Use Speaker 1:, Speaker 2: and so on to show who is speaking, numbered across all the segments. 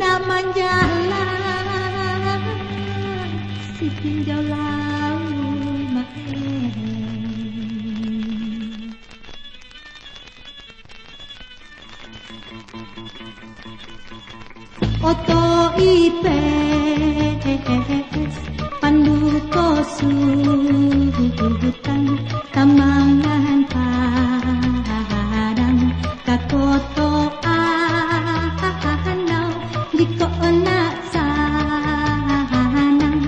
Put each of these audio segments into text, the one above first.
Speaker 1: nak manjalah si tinjau laut main. Oto ipes pandu kosutan tamangan padang kakoto anau jiko nak sanang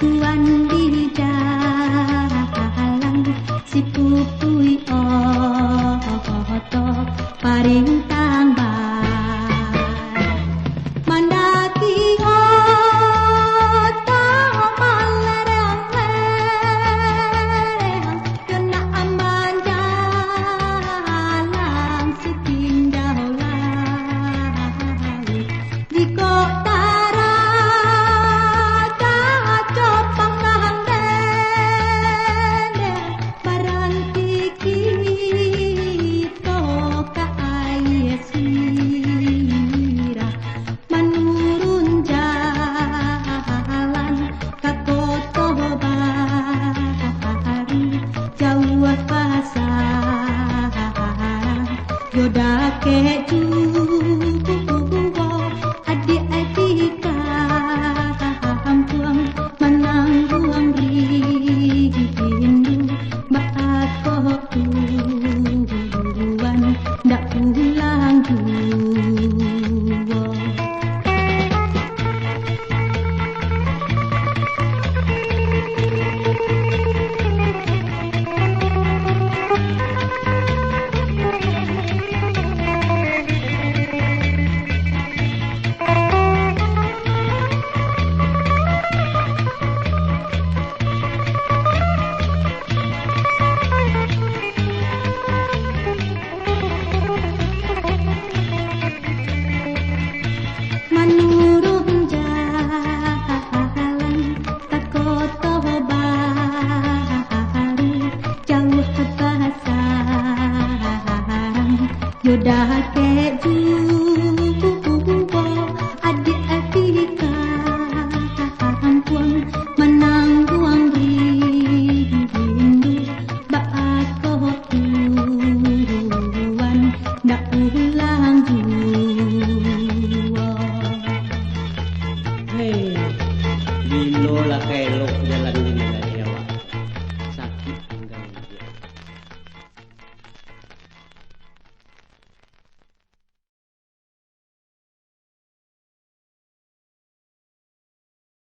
Speaker 1: tuan di jalan si pupui oto paring tambah mandati oto malerang-lerang kena aman jalan setinjau laut di kota Raja copang dendeng baranti kita ka air sirah menurun jalan ke kota baru jauh pasar yoda keju adik-adik kampung menanggung rindu mbak tuan ndak pulang dua. Menurun jalan ke kota baru jauh pasar yoda keju adik-adik kampung menanggung rindu bak tuan ndak pulang dua.
Speaker 2: Hei, Dino lah kelok jalan ini.